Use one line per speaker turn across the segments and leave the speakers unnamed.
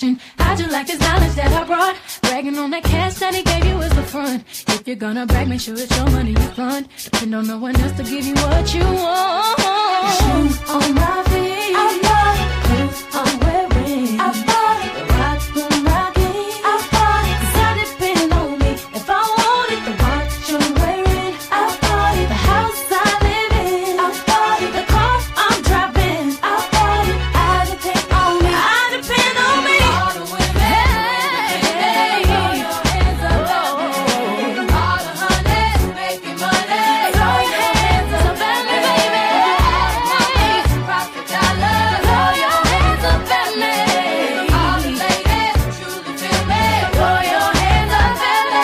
question. How'd you like this knowledge that I brought? Bragging on that cash that he gave you is the front. If you're gonna brag, make sure it's your money you fund. Depend on no one else to give you what you want. Shoes on my feet, I bought clothes I'm wearing, I bought the watch I'm rocking, I bought 'cause I depend on me. If I want it, the watch I'm wearing, I bought it. The house I live in, I bought it. The car I'm driving, I bought it. I depend on me, I depend on me. All the women, hey, throw your hands up, baby. All the honeys making money, throw your hands up, baby, baby. Rock the dollar, throw your hands up, baby. All the ladies truly feel me, throw your hands up, baby.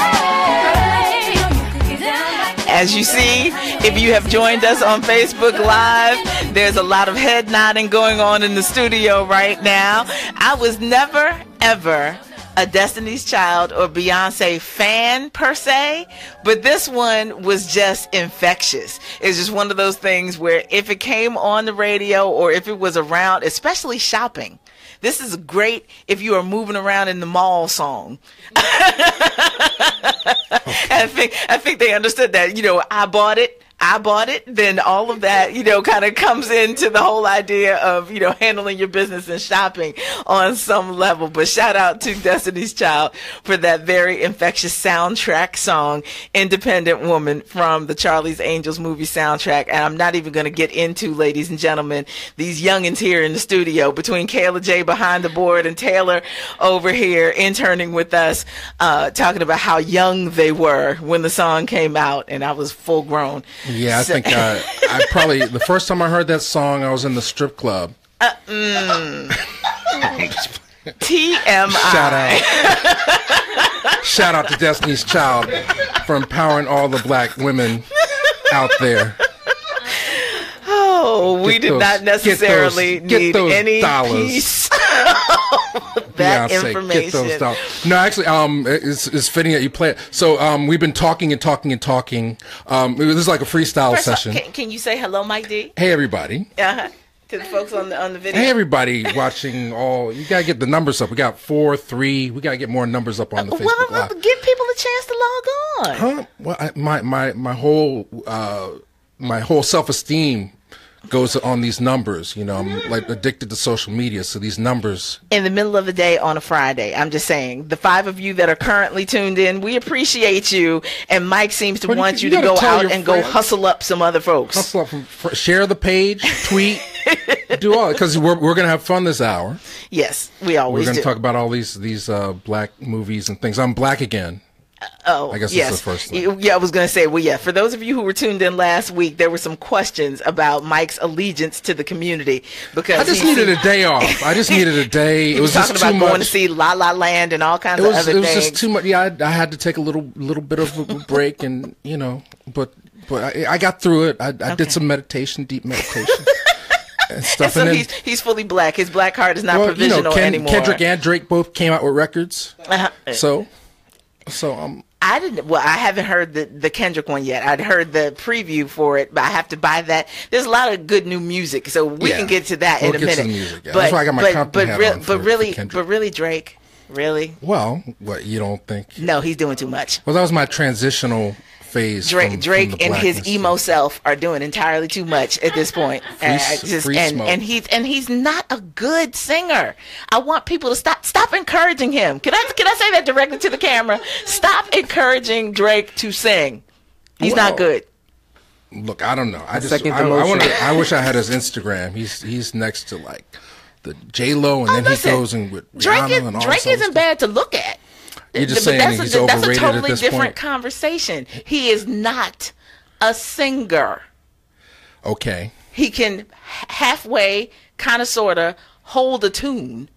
As you see, if you have joined us on Facebook Live, there's a lot of head nodding going on in the studio right now. I was never, ever a Destiny's Child or Beyonce fan per se, but this one was just infectious. It's just one of those things where if it came on the radio or if it was around, especially shopping, this is great if you are moving around in the mall song. I think they understood that, I bought it, then all of that, kind of comes into the whole idea of, handling your business and shopping on some level. But shout out to Destiny's Child for that very infectious soundtrack song, Independent Woman, from the Charlie's Angels movie soundtrack. And I'm not even going to get into, ladies and gentlemen, these youngins here in the studio, between Kayla J behind the board and Taylor over here interning with us, talking about how young they were when the song came out, and I was full grown.
Yeah, I think I probably, the first time I heard that song, I was in the strip club.
TMI.
Shout out to Destiny's Child for empowering all the black women out there.
Oh, we did not necessarily need any piece of that information.
Get those dollars. No, actually, it's fitting that you play it. So, we've been talking and talking and talking. This is like a freestyle session.
Can you say hello, Mike D?
Hey, everybody.
To the folks on the video.
Hey, everybody watching you gotta get the numbers up. We got 4, 3. We gotta get more numbers up on the Facebook Live.
Give people a chance to log on.
Huh? Well, my whole self-esteem goes on these numbers. I'm like addicted to social media, so these numbers.
In the middle of the day on a Friday, I'm just saying, the 5 of you that are currently tuned in, we appreciate you, and Mike seems to want you to go out and go hustle up some other folks.
Hustle up, share the page, tweet, do all, because we're going to have fun this hour.
Yes, we always do.
We're going to talk about all these black movies and things. I'm black again. I guess
yes.
That's the first thing.
Yeah, I was going to say, for those of you who were tuned in last week, there were some questions about Mike's allegiance to the community, because
I just needed a day off. I just needed a day.
It was just too much. Going to see La La Land and all kinds of other things. It was
just too much. Yeah, I had to take a little bit of a break, and but I got through it. I did some meditation, deep meditation. And stuff.
And so he's fully black. His black heart is not provisional anymore.
Kendrick and Drake both came out with records. So
I didn't. Well, I haven't heard the Kendrick one yet. I'd heard the preview for it, but I have to buy that. There's a lot of good new music, so we can get to that in a minute.
Music, yeah. That's why I got my Compton hat on for
really, Drake, really.
Well, what, you don't think?
No, he's doing too much.
Well, that was my transitional phase.
Drake and his emo self are doing entirely too much at this point. And he's not a good singer. I want people to stop encouraging him. Can I say that directly to the camera? Stop encouraging Drake to sing. He's not good.
Look, I don't know. I wish I had his Instagram. He's next to like the J-Lo, and then he goes in with Rihanna and all
Drake isn't bad to look at.
You're just saying he's overrated at this point.
That's a totally different conversation. He is not a singer.
Okay.
He can halfway, kind of, sort of, hold a tune.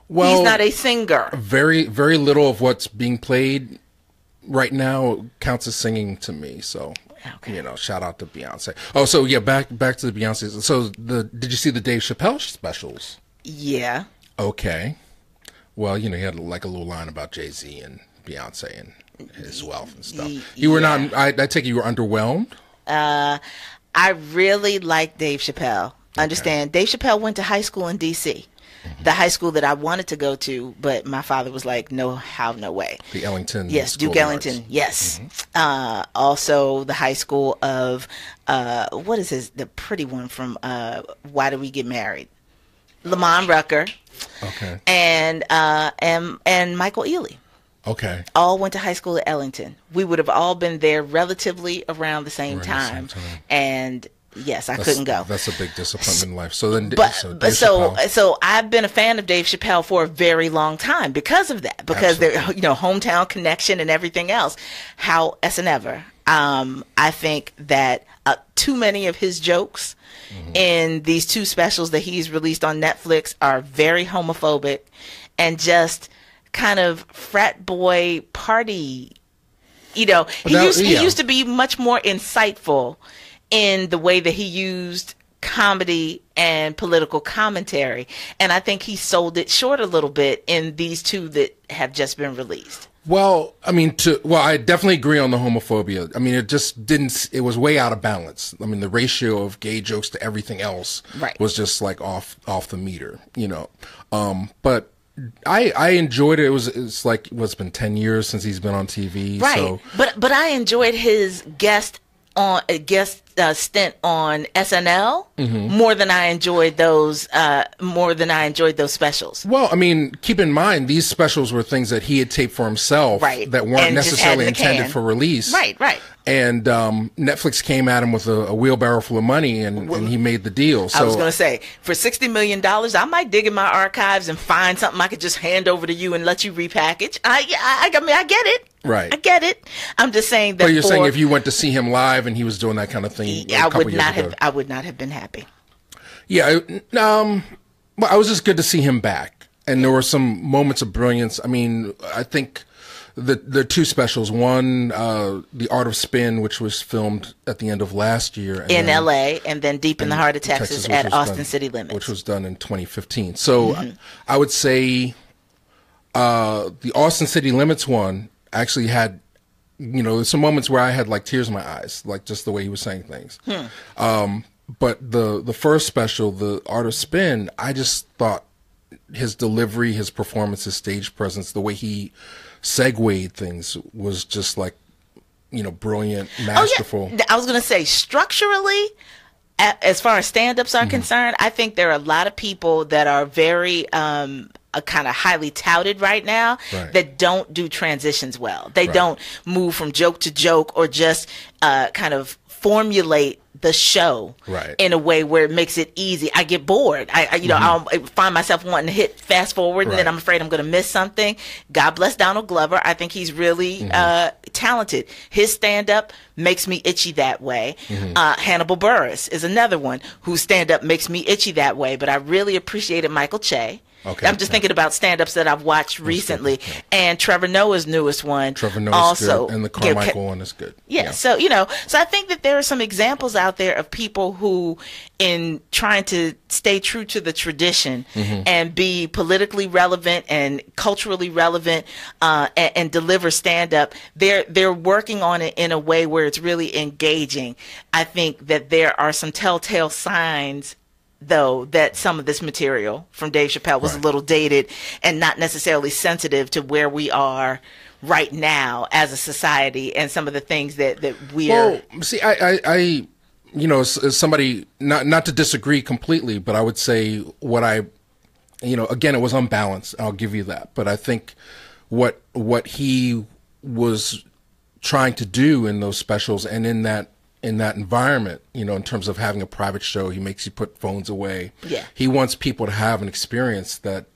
Well,
he's not a singer.
Very, very little of what's being played right now counts as singing to me. So, shout out to Beyonce. Oh, so yeah, back to the Beyonce. So, did you see the Dave Chappelle specials?
Yeah.
Okay. Well, he had like a little line about Jay-Z and Beyonce and his wealth and stuff. You were not, I take it you were underwhelmed?
I really like Dave Chappelle. Understand, Dave Chappelle went to high school in D.C., the high school that I wanted to go to, but my father was like, no way.
The Ellington.
Yes,
School
Duke
of
Ellington.
Arts.
Yes. Also the high school of what is the pretty one from Why Did We Get Married? Lamont Rucker.
Okay.
And Michael Ealy.
Okay.
All went to high school at Ellington. We would have all been there relatively around the same time. And yes, I couldn't go.
That's a big disappointment in life. So then,
so I've been a fan of Dave Chappelle for a very long time because of that. Because they're hometown connection and everything else. However, I think that too many of his jokes in these two specials that he's released on Netflix are very homophobic and just kind of frat boy party. He used to be much more insightful in the way that he used comedy and political commentary, and I think he sold it short a little bit in these two that have just been released.
Well, I definitely agree on the homophobia. I mean, it was way out of balance. I mean, the ratio of gay jokes to everything else was just like off the meter, but I enjoyed it. It's like, it's been 10 years since he's been on TV.
Right.
So.
But I enjoyed his guest stint on SNL more than I enjoyed those specials.
Well, I mean, keep in mind these specials were things that he had taped for himself that weren't necessarily intended for release.
Right.
And Netflix came at him with a wheelbarrow full of money, and he made the deal. So
I was going to say, for $60 million, I might dig in my archives and find something I could just hand over to you and let you repackage. I get it.
Right.
I get it. I'm just saying that.
But you're saying if you went to see him live and he was doing that kind of thing,
I would not have been happy.
Yeah. Well, it was just good to see him back, and there were some moments of brilliance. I mean, I think the two specials. One, The Art of Spin, which was filmed at the end of last year
in L.A., and then Deep in the Heart of Texas at Austin City Limits,
which was done in 2015. So I would say the Austin City Limits one actually had, some moments where I had like tears in my eyes, like just the way he was saying things. But the first special, The Art of Spin, I just thought his delivery, his performance, his stage presence, the way he segued things was just like, brilliant, masterful.
Oh, yeah. I was going to say, structurally, as far as stand-ups are concerned, I think there are a lot of people that are very kind of highly touted right now that don't do transitions well. They don't move from joke to joke or just kind of formulate the show in a way where it makes it easy. I get bored. I'll find myself wanting to hit fast forward, and then I'm afraid I'm going to miss something. God bless Donald Glover. I think he's really talented. His stand-up makes me itchy that way. Hannibal Buress is another one whose stand-up makes me itchy that way, but I really appreciated Michael Che. Okay, I'm just thinking about stand-ups that I've watched recently, and Trevor Noah's newest one.
Trevor Noah's also good, and the Carmichael one is good.
Yeah, so I think that there are some examples out there of people who, in trying to stay true to the tradition and be politically relevant and culturally relevant, and deliver stand-up, they're working on it in a way where it's really engaging. I think that there are some telltale signs, though, that some of this material from Dave Chappelle was a little dated and not necessarily sensitive to where we are right now as a society and some of the things that we're...
Well, see, I as somebody, not to disagree completely, but I would say again, it was unbalanced. I'll give you that. But I think what he was trying to do in those specials and in that environment, in terms of having a private show, he makes you put phones away. Yeah. He wants people to have an experience that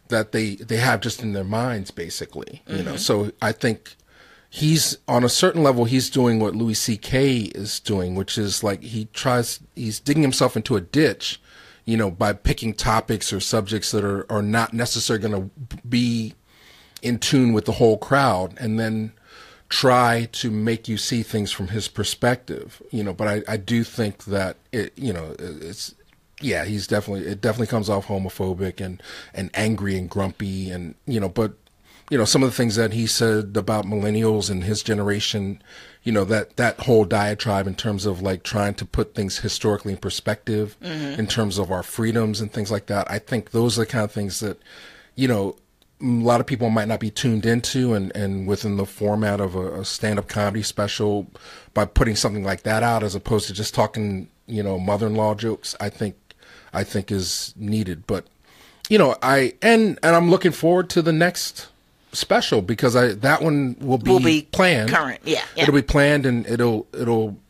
they have just in their minds, basically. So I think he's, on a certain level, he's doing what Louis C.K. is doing, which is like he's digging himself into a ditch, by picking topics or subjects that are not necessarily going to be in tune with the whole crowd, and then try to make you see things from his perspective, but I do think that it definitely comes off homophobic and angry and grumpy, and but some of the things that he said about millennials and his generation, that whole diatribe in terms of like trying to put things historically in perspective in terms of our freedoms and things like that. I think those are the kind of things that, a lot of people might not be tuned into, and within the format of a stand-up comedy special, by putting something like that out as opposed to just talking, mother-in-law jokes, I think is needed. But, and I'm looking forward to the next special, because that one will be planned.
Current, yeah.
It'll be planned, and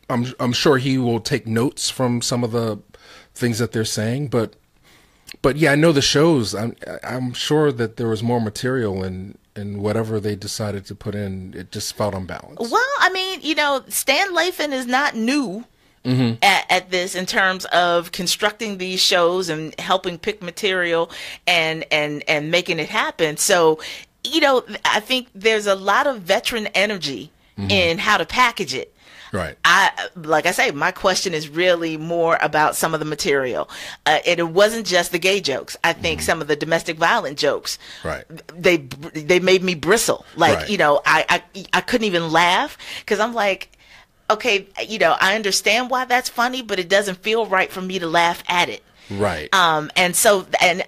I'm sure he will take notes from some of the things that they're saying, but yeah, I know the shows. I'm sure that there was more material, and whatever they decided to put in, it just felt unbalanced.
Well, I mean, Stan Lathan is not new at this in terms of constructing these shows and helping pick material and making it happen. So, I think there's a lot of veteran energy in how to package it.
Right.
Like I say, my question is really more about some of the material. And it wasn't just the gay jokes. I think some of the domestic violent jokes,
right,
they made me bristle. Like,
right.
I couldn't even laugh, because I'm like, okay, I understand why that's funny, but it doesn't feel right for me to laugh at it.
Right.
And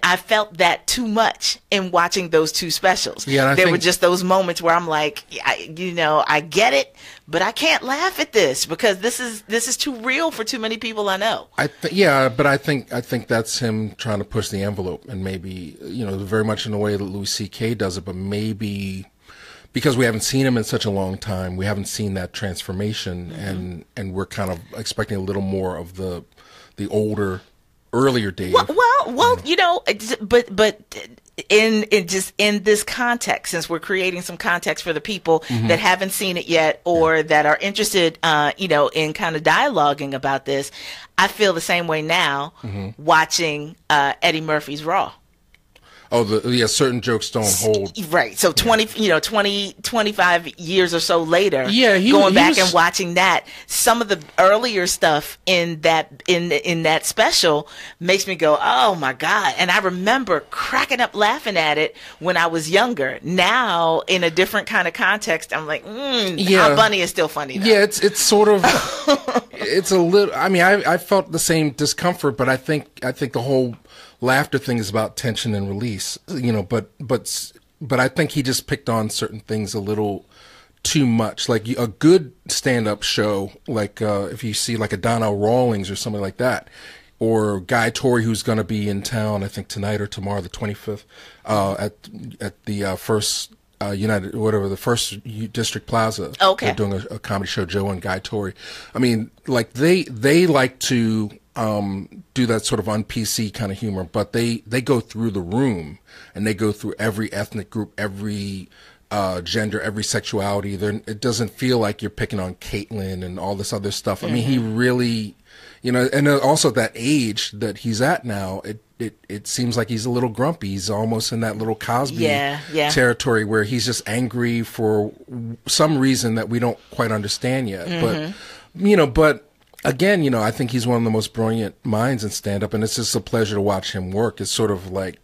I felt that too much in watching those two specials.
Yeah,
there were just those moments where I'm like, I get it, but I can't laugh at this because this is too real for too many people I know.
But I think that's him trying to push the envelope, and maybe, very much in the way that Louis C.K. does it, but maybe because we haven't seen him in such a long time, we haven't seen that transformation, and we're kind of expecting a little more of the older, earlier Dave.
Well, but in this context, since we're creating some context for the people that haven't seen it yet, or that are interested, in kind of dialoguing about this, I feel the same way now watching Eddie Murphy's Raw.
Oh, certain jokes don't hold.
Right. So 25 years or so later,
going
back and watching that, some of the earlier stuff in that special makes me go, oh my God. And I remember cracking up laughing at it when I was younger. Now, in a different kind of context, I'm like, How Bunny is still funny though.
Yeah, it's sort of, it's a little, I mean, I felt the same discomfort, but I think the whole laughter thing is about tension and release, but I think he just picked on certain things a little too much. Like a good stand-up show, like if you see like a Donnell Rawlings or something like that, or Guy Torrey, who's going to be in town, I think tonight or tomorrow, the 25th, at the first the First District Plaza.
Okay,
they're doing a comedy show, Joe and Guy Torrey. I mean, like they like to do that sort of un-PC kind of humor, but they go through the room, and they go through every ethnic group, every gender, every sexuality. It doesn't feel like you're picking on Caitlyn and all this other stuff. I mean, he really, and also at that age that he's at now, it seems like he's a little grumpy. He's almost in that little Cosby territory where he's just angry for some reason that we don't quite understand yet. But again, I think he's one of the most brilliant minds in stand-up, and it's just a pleasure to watch him work. It's sort of like,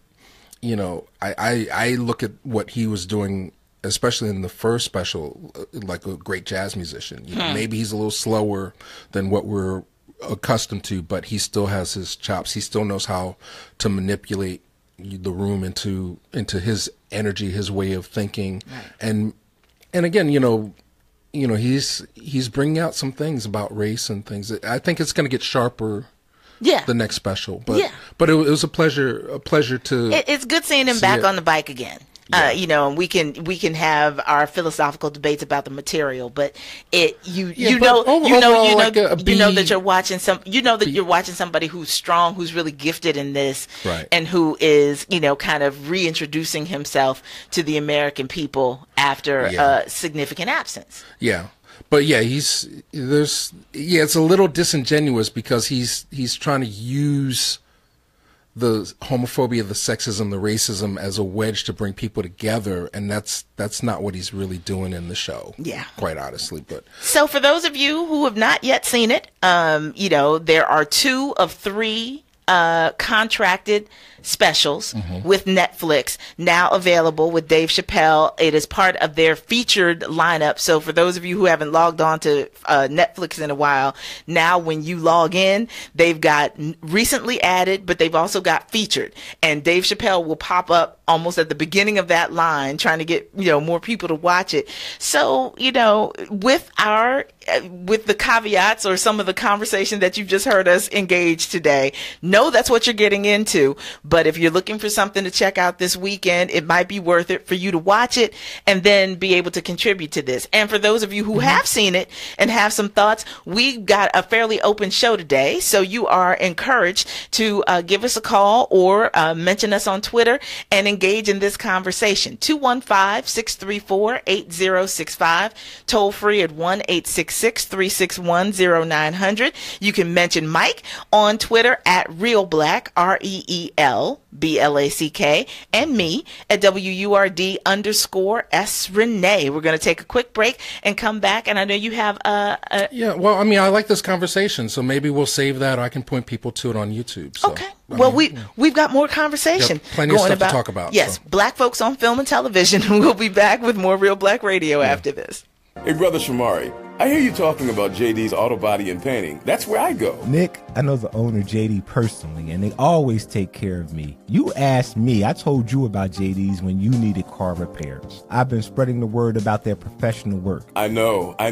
I look at what he was doing, especially in the first special, like a great jazz musician. Maybe he's a little slower than what we're accustomed to, but he still has his chops. He still knows how to manipulate the room into his energy, his way of thinking, and again, he's bringing out some things about race and things. I think it's going to get sharper. Yeah. The next special, but it was a pleasure to.
It's good seeing him back on the bike again. Yeah. And we can have our philosophical debates about the material, but that you're watching somebody who's strong, who's really gifted in this,
right,
and who is kind of reintroducing himself to the American people after a significant absence.
Yeah. But it's a little disingenuous because he's trying to use the homophobia, the sexism, the racism as a wedge to bring people together, and that's not what he's really doing in the show. Yeah, quite honestly. But
so for those of you who have not yet seen it, there are 2 of 3 contracted specials with Netflix, now available with Dave Chappelle. It is part of their featured lineup. So for those of you who haven't logged on to Netflix in a while, now when you log in, they've got recently added, but they've also got featured. And Dave Chappelle will pop up almost at the beginning of that line, trying to get, more people to watch it. So, with the caveats or some of the conversation that you've just heard us engage today, know that's what you're getting into. But if you're looking for something to check out this weekend, it might be worth it for you to watch it and then be able to contribute to this. And for those of you who have seen it and have some thoughts, we've got a fairly open show today. So you are encouraged to give us a call or mention us on Twitter and engage in this conversation. 215-634-8065, toll free at 1-866-361-0900. You can mention Mike on Twitter at Reelblack, REELBLACK, and me at WURD_S Renee. We're going to take a quick break and come back. And I know you have
yeah, well, I like this conversation, so maybe we'll save that. I can point people to it on YouTube. So.
Okay. Well, we've got more conversation.
Yep, plenty of stuff to talk about.
Yes,
so.
Black folks on film and television. We'll be back with more Real Black Radio after this.
Hey, Brother Shamari, I hear you talking about JD's Auto Body and Painting. That's where I go.
Nick, I know the owner JD personally, and they always take care of me. You asked me. I told you about JD's when you needed car repairs. I've been spreading the word about their professional work.
I know. I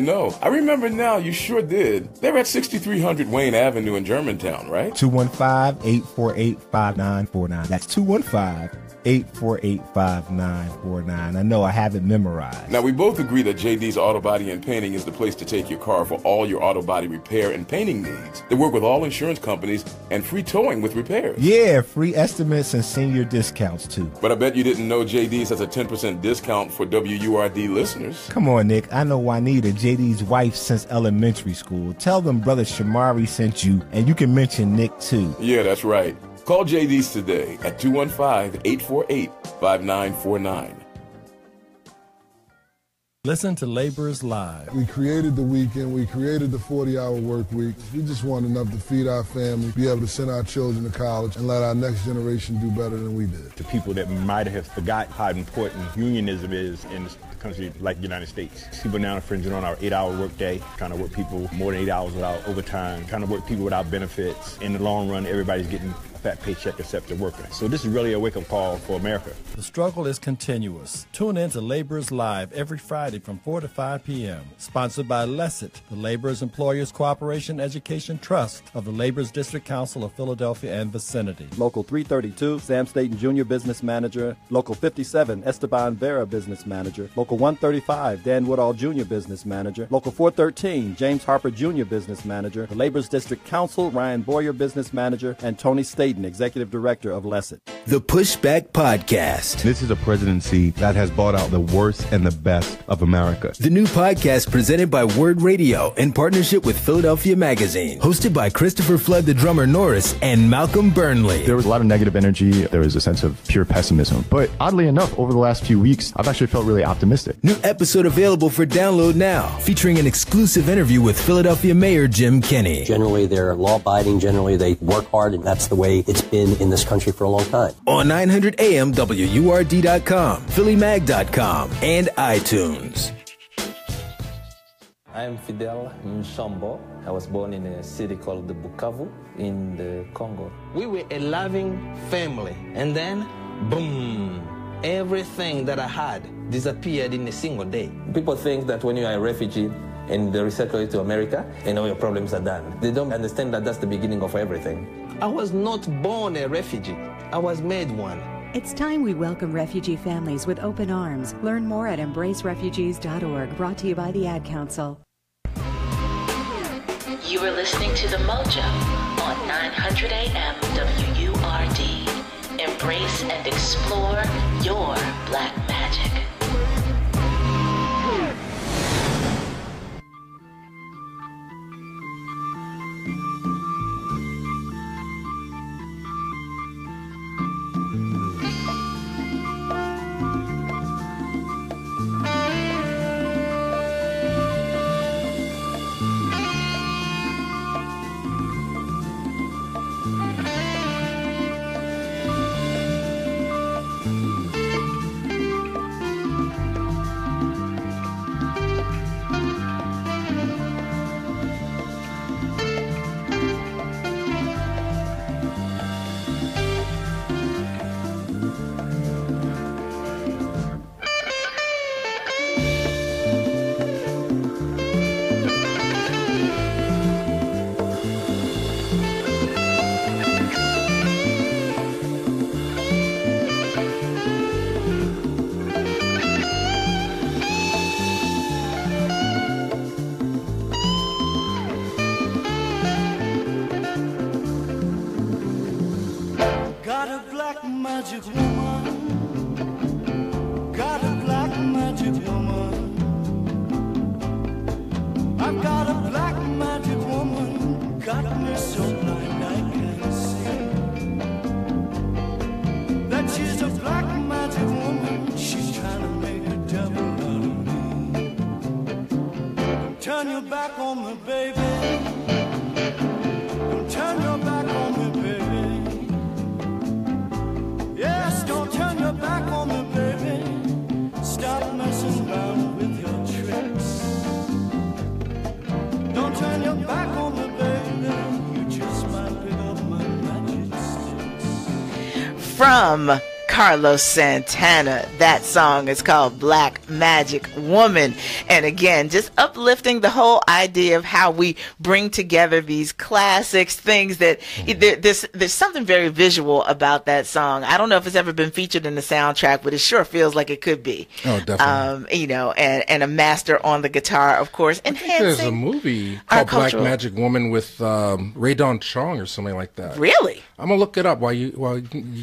remember now, you sure did. They're at 6300 Wayne Avenue in Germantown, right?
215-848-5949. That's 215-848-5949. I know I have it memorized.
Now, we both agree that JD's Auto Body and Painting is the place to take your car for all your auto body repair and painting needs. They work with all insurance companies and free towing with repairs.
Yeah, free estimates and senior discounts, too.
But I bet you didn't know JD's has a 10% discount for WURD listeners.
Come on, Nick. I know Juanita, JD's wife since elementary school. Tell them Brother Shamari sent you, and you can mention Nick, too.
Yeah, that's right. Call JD's today at 215-848-5949.
Listen to Laborers Live.
We created the weekend. We created the 40-hour work week. We just want enough to feed our family, be able to send our children to college, and let our next generation do better than we did.
To people that might have forgot how important unionism is in a country like the United States. People now are infringing on our 8-hour workday, trying to work people more than 8 hours without overtime, trying to work people without benefits. In the long run, everybody's getting a fat paycheck except the worker. So this is really a wake-up call for America.
The struggle is continuous. Tune in to Laborers Live every Friday from 4 to 5 p.m. Sponsored by LESIT, the Laborers Employers Cooperation Education Trust of the Laborers District Council of Philadelphia and vicinity.
Local 332, Sam Staton Jr. Business Manager. Local 57, Esteban Vera Business Manager. Local 135, Dan Woodall Jr. Business Manager. Local 413, James Harper Jr. Business Manager. The Laborers District Council, Ryan Boyer Business Manager, and Tony Staton, Executive Director of LESIT.
The Pushback Podcast.
This is a presidency that has brought out the worst and the best of America.
The new podcast presented by Word Radio in partnership with Philadelphia Magazine. Hosted by Christopher Flood, the drummer Norris, and Malcolm Burnley.
There was a lot of negative energy. There was a sense of pure pessimism. But oddly enough, over the last few weeks, I've actually felt really optimistic.
New episode available for download now, featuring an exclusive interview with Philadelphia Mayor Jim Kenney.
Generally, they're law-abiding. Generally, they work hard, and that's the way it's been in this country for a long time.
On 900 AM, WURD.com, PhillyMag.com, and iTunes.
I am Fidel Nsombo. I was born in a city called the Bukavu in the Congo. We were a loving family, and then, boom, everything that I had disappeared in a single day. People think that when you are a refugee and they resettle you to America, and all your problems are done. They don't understand that that's the beginning of everything. I was not born a refugee. I was made one.
It's time we welcome refugee families with open arms. Learn more at embracerefugees.org, brought to you by the Ad Council.
You are listening to The Mojo on 900 AM WURD. Embrace and explore your black magic.
turn your back on me, baby. Don't turn your back on me, baby. Yes, don't turn your back on me, baby. Stop messing around with your tricks. Don't turn your back on me, baby. You just might pick up my magic sticks.
From Carlos Santana. That song is called Black Magic Woman. And again, just uplifting the whole idea of how we bring together these classics, things that there's something very visual about that song. I don't know if it's ever been featured in the soundtrack, but it sure feels like it could be.
Oh, definitely.
And a master on the guitar, of course. Enhancing
there's a movie called Black Magic Woman with Ray Dawn Chong or something like that.
Really?
I'm gonna look it up while you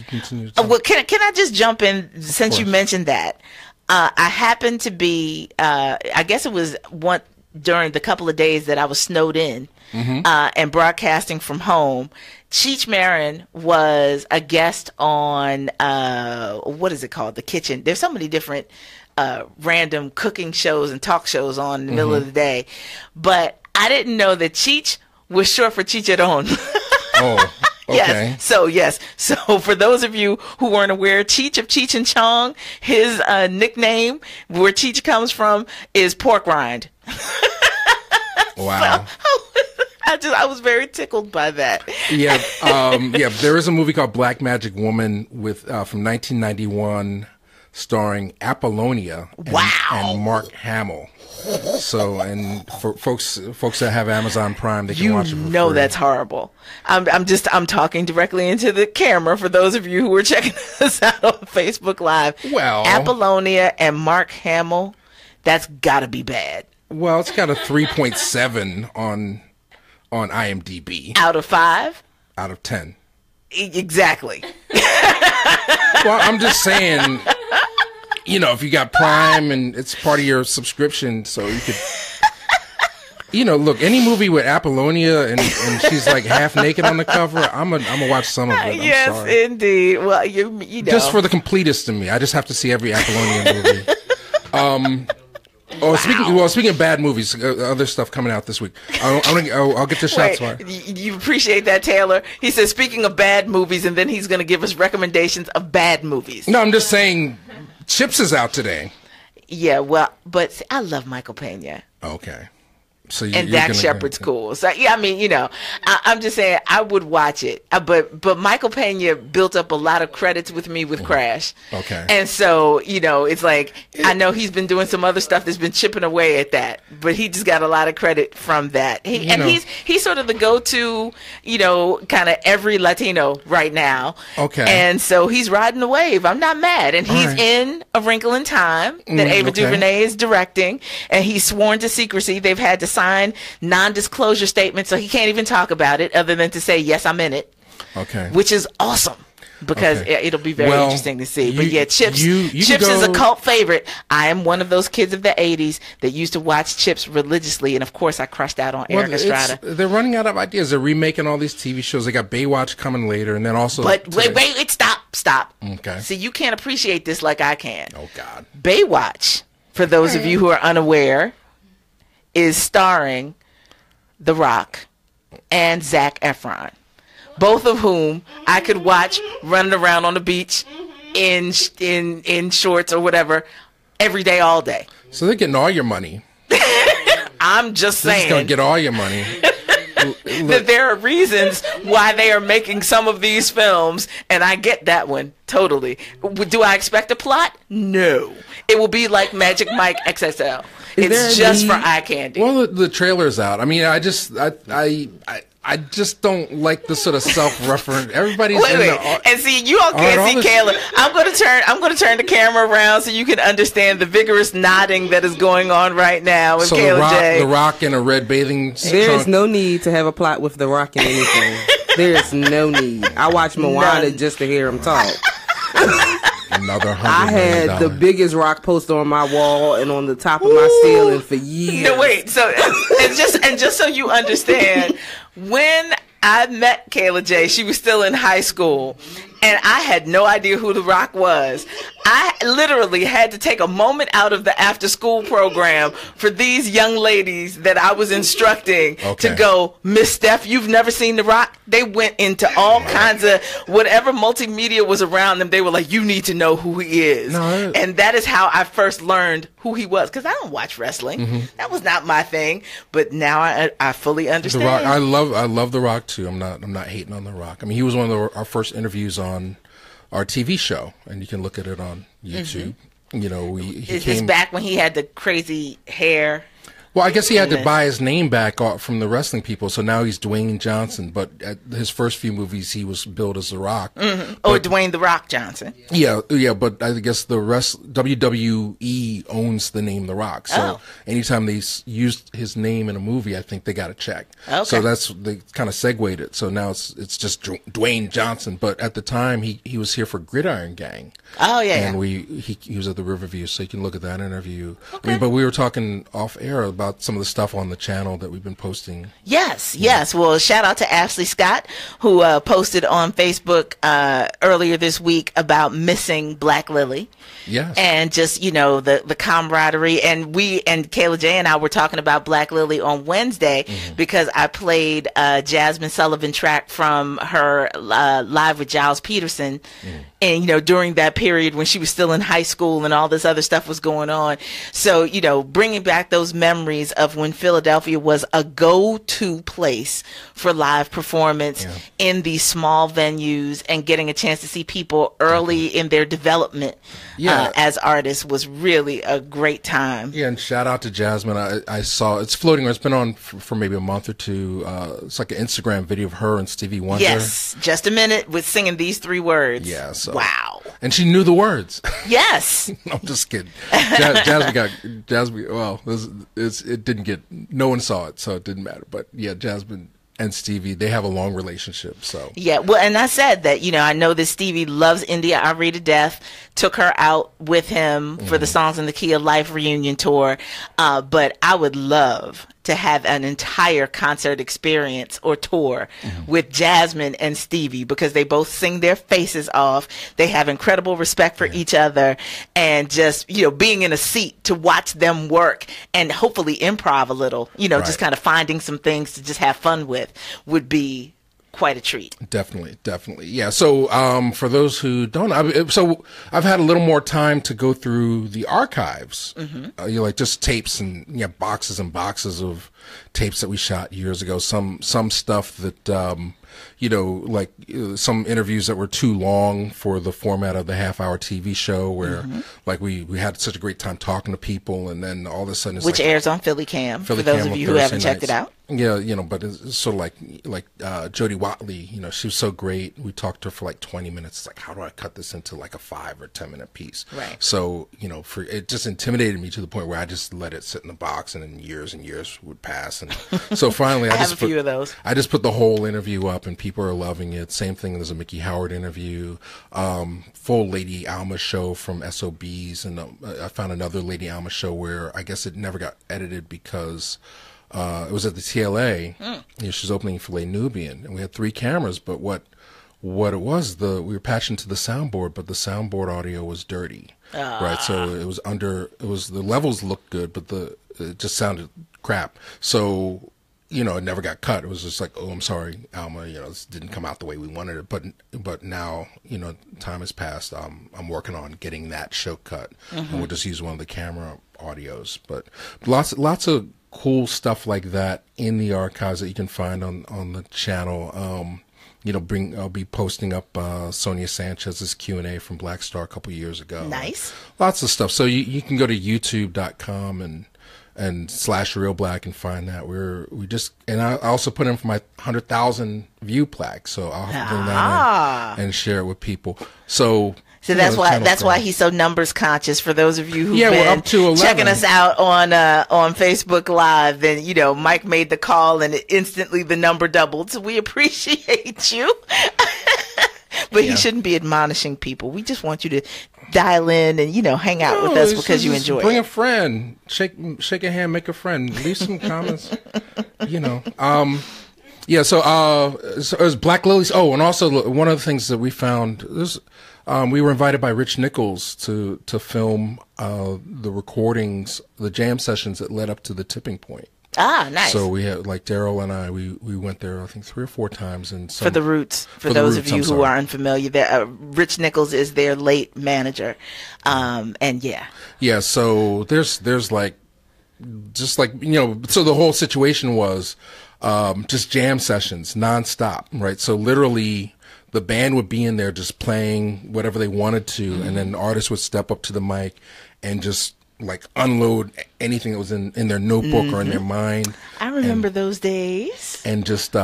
continue.
Well, can I just jump in since you mentioned that? I happened to be, I guess it was during the couple of days that I was snowed in and broadcasting from home. Cheech Marin was a guest on, what is it called? The Kitchen. There's so many different random cooking shows and talk shows on in the middle of the day. But I didn't know that Cheech was short for Chicharron.
Oh. Okay.
Yes. So for those of you who weren't aware, Cheech of Cheech and Chong, his nickname, where Cheech comes from, is pork rind.
Wow.
So, I was very tickled by that.
Yeah. There is a movie called Black Magic Woman with from 1991, starring Apollonia and Mark Hamill. So, and for folks that have Amazon Prime, they can watch it for free.
That's horrible. I'm talking directly into the camera for those of you who are checking us out on Facebook Live.
Well,
Apollonia and Mark Hamill, that's gotta be bad.
Well, it's got a 3.7 on IMDb.
Out of 5?
Out of 10.
Exactly.
Well, I'm just saying, if you got Prime and it's part of your subscription, so you could, look, any movie with Apollonia and she's like half naked on the cover, I'm gonna watch some of it.
Yes,
sorry.
Indeed. Well, you know.
Just for the completist in me, I just have to see every Apollonia movie. Speaking of bad movies, other stuff coming out this week. I'll get to shots.
You appreciate that, Taylor? He says, speaking of bad movies, and then he's going to give us recommendations of bad movies.
No, I'm just saying, Chips is out today.
Yeah, well, but see, I love Michael Pena.
Okay. So
and Dax Shepard's cool. So yeah, I mean, I'm just saying I would watch it. But Michael Pena built up a lot of credits with me with Crash.
Okay.
And so, it's like I know he's been doing some other stuff that's been chipping away at that, but he just got a lot of credit from that. He's sort of the go-to, kind of every Latino right now.
Okay.
And so he's riding the wave. I'm not mad. And he's in A Wrinkle in Time that Ava DuVernay is directing, and he's sworn to secrecy. They've had to sign non-disclosure statement, so he can't even talk about it other than to say, yes, I'm in it.
Okay.
Which is awesome because it'll be very interesting to see. But yeah, Chips is a cult favorite. I am one of those kids of the 80s that used to watch Chips religiously, and of course I crushed out on Eric Estrada.
They're running out of ideas. They're remaking all these TV shows. They got Baywatch coming later, and then also...
But wait, stop.
Okay.
See, you can't appreciate this like I can.
Oh, God.
Baywatch, for those of you who are unaware, is starring The Rock and Zac Efron, both of whom I could watch running around on the beach in shorts or whatever every day, all day.
So they're getting all your money.
I'm just saying.
They're going to get all your money.
That there are reasons why they are making some of these films, and I get that one totally. Do I expect a plot? No. It will be like Magic Mike XXL. It's just for eye candy.
Well, the trailer's out. I mean, I just don't like the sort of self-referent. Everybody's
and see, you all can't see Kayla. I'm going to turn the camera around so you can understand the vigorous nodding that is going on right now with Kayla J.
The Rock in a red bathing suit.
There is no need to have a plot with The Rock in anything. There is no need. I watch Moana just to hear him talk.
Another $100
I had the biggest Rock poster on my wall and on the top of my ceiling for years.
No, wait. So, and just so you understand, when I met Kayla J, she was still in high school, and I had no idea who The Rock was. I literally had to take a moment out of the after school program for these young ladies that I was instructing to go, Miss Steph, you've never seen The Rock? They went into all kinds of whatever multimedia was around them. They were like, you need to know who he is. And that is how I first learned who he was, because I don't watch wrestling. That was not my thing. But now I fully understand.
The Rock, I love The Rock too. I'm not hating on The Rock. I mean, he was one of our first interviews on our TV show, and you can look at it on YouTube. You know,
Is this back when he had the crazy hair?
Well, I guess he had to buy his name back from the wrestling people, so now he's Dwayne Johnson. But at his first few movies, he was billed as The Rock.
Or Dwayne The Rock Johnson.
Yeah, but I guess WWE owns the name The Rock. So anytime they used his name in a movie, I think they got a check. So they kind of segued it. So now it's just Dwayne Johnson. But at the time, he was here for Gridiron Gang. And he was at the Riverview, so you can look at that interview. I mean, but we were talking off air about some of the stuff on the channel that we've been posting.
Yes. Well, shout out to Ashley Scott, who posted on Facebook earlier this week about missing Black Lily.
Yes.
And just, the camaraderie. And Kayla J and I were talking about Black Lily on Wednesday because I played Jasmine Sullivan track from her Live with Giles Peterson. And, during that period when she was still in high school and all this other stuff was going on. So, bringing back those memories of when Philadelphia was a go-to place for live performance in these small venues and getting a chance to see people early in their development as artists was really a great time.
Yeah, and shout out to Jasmine. I saw it's floating. It's been on for maybe a month or two. It's like an Instagram video of her and Stevie Wonder.
Yes, just a minute with singing these 3 words.
Yeah, so.
Wow.
And she knew the words.
Yes.
I'm just kidding. Jasmine. Well, it didn't get. No one saw it, so it didn't matter. But yeah, Jasmine and Stevie, they have a long relationship. So
yeah, well, and I said that I know that Stevie loves India Ari to death. Took her out with him for the Songs in the Key of Life reunion tour, but I would love to have an entire concert experience or tour with Jasmine and Stevie, because they both sing their faces off. They have incredible respect for each other, and just being in a seat to watch them work and hopefully improv a little, just kind of finding some things to just have fun with would be quite a treat.
Definitely. Yeah. So, for those who don't know, I've had a little more time to go through the archives. Just tapes and boxes and boxes of tapes that we shot years ago. Some stuff that, some interviews that were too long for the format of the half-hour TV show, where we had such a great time talking to people, and then all of a sudden
which airs on Philly Cam for those of you who haven't checked it out.
Yeah, but it's sort of like Jody Watley, she was so great. We talked to her for like 20 minutes. It's like, how do I cut this into like a 5 or 10 minute piece?
Right.
So, it just intimidated me to the point where I just let it sit in the box, and then years and years would pass. And so finally,
I have a few of those.
I just put the whole interview up, and people are loving it. Same thing, there's a Mickey Howard interview, full Lady Alma show from SOBs. And I found another Lady Alma show where I guess it never got edited because it was at the TLA. She was opening for Les Nubian, and we had 3 cameras. But what it was, we were patching to the soundboard, but the soundboard audio was dirty, right? So it was the levels looked good, but it just sounded crap. So it never got cut. It was just like, oh, I'm sorry, Alma, this didn't come out the way we wanted it. But now, time has passed. I'm working on getting that show cut, and we'll just use one of the camera audios. But lots of cool stuff like that in the archives that you can find on the channel. I'll be posting up Sonia Sanchez's Q&A from Black Star a couple years ago.
Nice.
Lots of stuff. So you can go to youtube.com and /Reelblack and find that. And I also put in for my 100,000 view plaque, so I'll have to bring that in and share it with people. So
that's why he's so numbers conscious. For those of you who've
we're
been
up to 11.
Checking us out on Facebook Live, then Mike made the call and instantly the number doubled. So we appreciate you. But he shouldn't be admonishing people. We just want you to dial in and hang out with us because you enjoy
bring
it.
A friend, shake a hand, make a friend, leave some comments. Yeah, so it was Black Lilies. Oh, and also one of the things that we found is we were invited by Rich Nichols to film the recordings, the jam sessions that led up to the tipping point.
Ah, nice.
So we had, like, Daryl and I, we went there, I think, 3 or 4 times. And
for the Roots, for those of you who are unfamiliar, Rich Nichols is their late manager. And yeah.
Yeah, so there's like, just like, you know, so the whole situation was just jam sessions nonstop, right? So literally the band would be in there just playing whatever they wanted to, and then the artists would step up to the mic and just like unload anything that was in their notebook or in their mind.
I remember those days.
And just,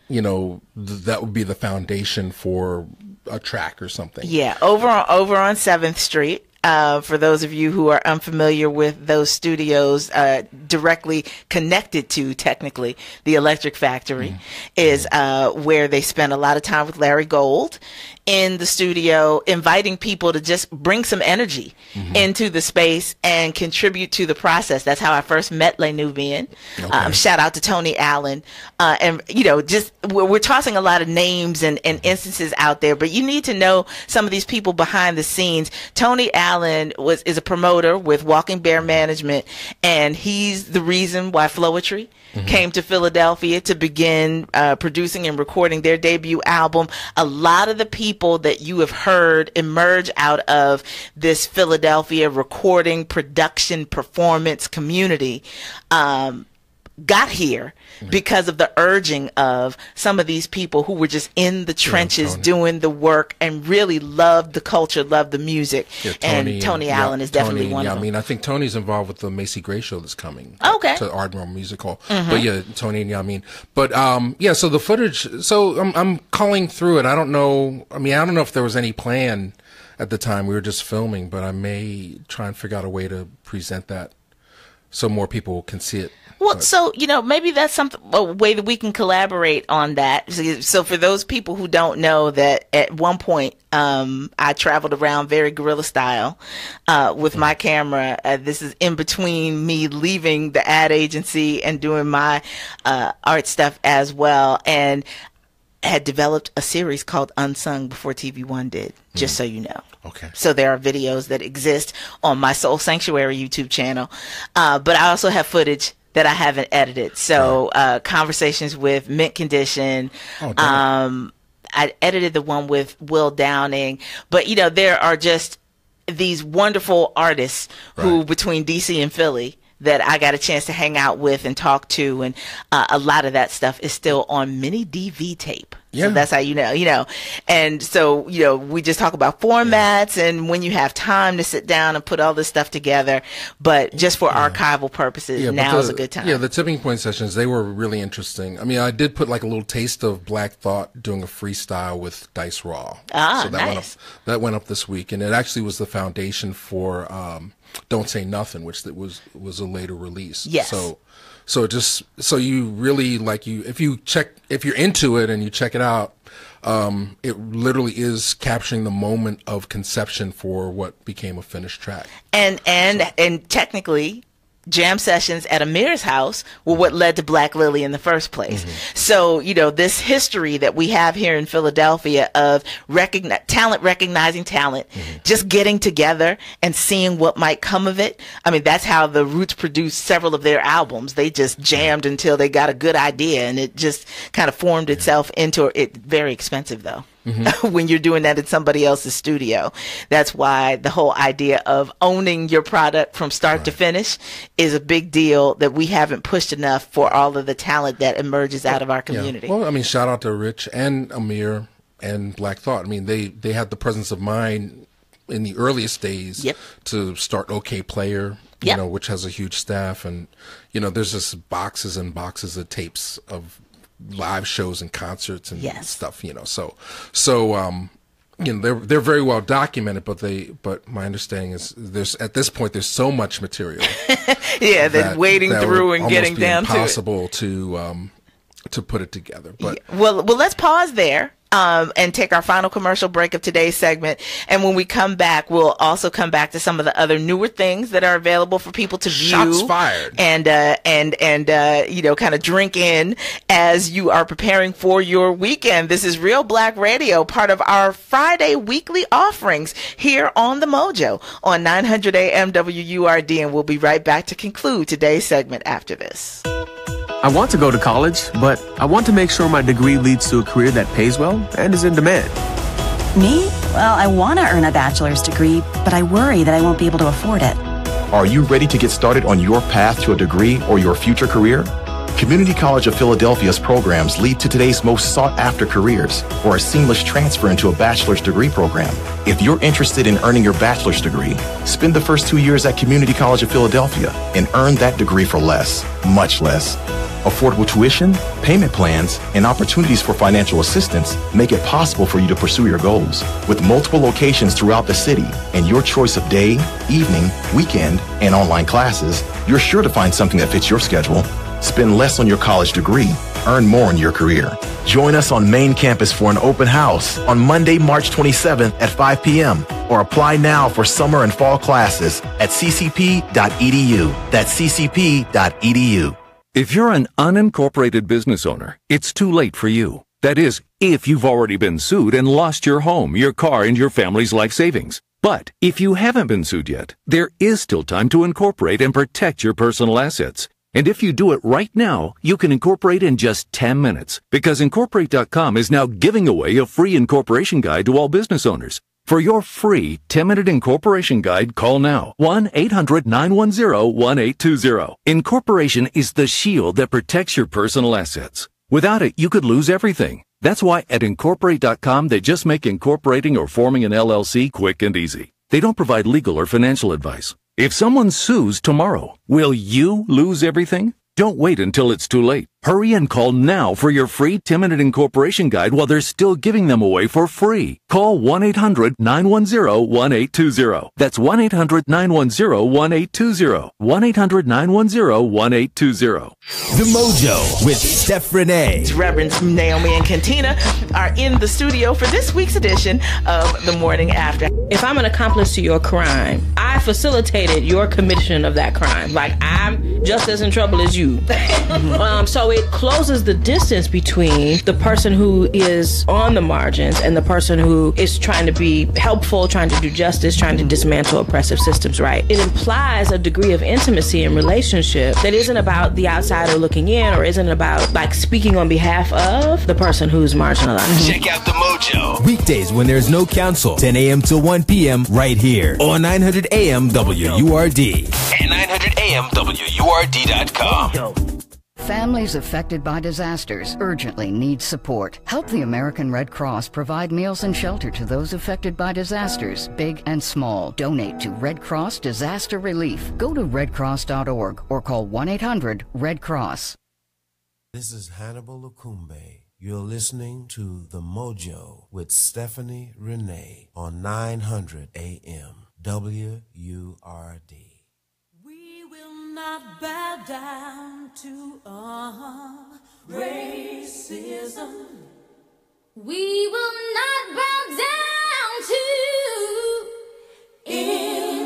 you know, that would be the foundation for a track or something.
Yeah, over on 7th Street. For those of you who are unfamiliar with those studios, directly connected to, technically, the Electric Factory, is where they spent a lot of time with Larry Gold in the studio, inviting people to just bring some energy into the space and contribute to the process. That's how I first met Les Nubian. Shout out to Tony Allen. And, you know, just we're tossing a lot of names and instances out there, but you need to know some of these people behind the scenes. Tony Allen is a promoter with Walking Bear Management, and he's the reason why Flowetry came to Philadelphia to begin producing and recording their debut album. A lot of the people that you have heard emerge out of this Philadelphia recording, production, performance community got here because of the urging of some of these people who were just in the trenches doing the work and really loved the culture, loved the music. Yeah, Tony Allen is definitely one of them.
I mean, I think Tony's involved with the Macy Gray show that's coming to Ardmore Music Hall. But yeah, Tony and Yamin. But yeah, so the footage, so I'm calling through it. I don't know if there was any plan at the time. We were just filming, but I may try and figure out a way to present that so more people can see it.
Well, so, you know, maybe that's a way that we can collaborate on that. So for those people who don't know that at one point, I traveled around very guerrilla style, with my camera. This is in between me leaving the ad agency and doing my, art stuff as well. And had developed a series called Unsung before TV One did, just so you know.
Okay.
So there are videos that exist on my Soul Sanctuary YouTube channel. But I also have footage that I haven't edited. So conversations with Mint Condition. I edited the one with Will Downing. But, you know, there are just these wonderful artists who, between DC and Philly, that I got a chance to hang out with and talk to, and a lot of that stuff is still on mini DV tape. Yeah. So that's how you know. And so, you know, we just talk about formats and when you have time to sit down and put all this stuff together, but just for archival purposes, now is a good time.
Yeah, the tipping point sessions, they were really interesting. I mean, I did put like a little taste of Black Thought doing a freestyle with Dice Raw. So that went up this week, and it actually was the foundation for Don't Say Nothing, which was a later release.
Yes.
So you really, like, if you're into it and you check it out, it literally is capturing the moment of conception for what became a finished track. And
technically, jam sessions at Amir's house were what led to Black Lily in the first place. So, you know, this history that we have here in Philadelphia of talent recognizing talent, just getting together and seeing what might come of it. I mean, that's how the Roots produced several of their albums. They just jammed until they got a good idea, and it just kind of formed itself into it. Very expensive, though. When you're doing that in somebody else's studio. That's why the whole idea of owning your product from start to finish is a big deal that we haven't pushed enough for all of the talent that emerges out of our community.
Well, I mean, shout out to Rich and Amir and Black Thought. I mean, they had the presence of mind in the earliest days to start OK Player, you know, which has a huge staff, and, you know, there's just boxes and boxes of tapes of live shows and concerts and stuff, you know. So you know, they're very well documented, but my understanding is at this point there's so much material.
that wading through and getting down to it.
Impossible to put it together. But
well, let's pause there. and take our final commercial break of today's segment. And when we come back, we'll also come back to some of the other newer things that are available for people to view.
Shots fired.
And kind of drink in as you are preparing for your weekend. This is Reelblack Radio, part of our Friday weekly offerings here on the Mojo on 900 AM WURD, and we'll be right back to conclude today's segment after this.
I want to go to college, but I want to make sure my degree leads to a career that pays well and is in demand.
Me? Well, I want to earn a bachelor's degree, but I worry that I won't be able to afford it.
Are you ready to get started on your path to a degree or your future career? Community College of Philadelphia's programs lead to today's most sought-after careers or a seamless transfer into a bachelor's degree program. If you're interested in earning your bachelor's degree, spend the first 2 years at Community College of Philadelphia and earn that degree for less, much less. Affordable tuition, payment plans, and opportunities for financial assistance make it possible for you to pursue your goals. With multiple locations throughout the city and your choice of day, evening, weekend, and online classes, you're sure to find something that fits your schedule. Spend less on your college degree, earn more in your career. Join us on main campus for an open house on Monday, March 27th at 5 p.m. or apply now for summer and fall classes at ccp.edu. That's ccp.edu.
If you're an unincorporated business owner, it's too late for you. That is, if you've already been sued and lost your home, your car, and your family's life savings. But if you haven't been sued yet, there is still time to incorporate and protect your personal assets. And if you do it right now, you can incorporate in just 10 minutes, because Incorporate.com is now giving away a free incorporation guide to all business owners. For your free 10-minute incorporation guide, call now. 1-800-910-1820. Incorporation is the shield that protects your personal assets. Without it, you could lose everything. That's why at Incorporate.com, they just make incorporating or forming an LLC quick and easy. They don't provide legal or financial advice. If someone sues tomorrow, will you lose everything? Don't wait until it's too late. Hurry and call now for your free 10-minute incorporation guide while they're still giving them away for free. Call 1-800-910-1820. That's 1-800-910-1820. 1-800-910-1820.
The Mojo with Steph Renee.
Reverends Naomi and Cantina are in the studio for this week's edition of The Morning After.
If I'm an accomplice to your crime, I facilitated your commission of that crime. Like, I'm just as in trouble as you. So it closes the distance between the person who is on the margins and the person who is trying to be helpful, trying to do justice, trying to dismantle oppressive systems, right? It implies a degree of intimacy in relationship that isn't about the outsider looking in, or isn't about like speaking on behalf of the person who's marginalized.
Check out The Mojo. Weekdays when there's no counsel, 10 a.m. to 1 p.m. right here on 900 AM WURD and 900 AM WURD.com.
Families affected by disasters urgently need support. Help the American Red Cross provide meals and shelter to those affected by disasters, big and small. Donate to Red Cross Disaster Relief. Go to redcross.org or call 1-800-RED-CROSS.
This is Hannibal Lukumbe. You're listening to The Mojo with Stephanie Renee on 900 AM WURD.
Not bow down to racism.
We will not bow down to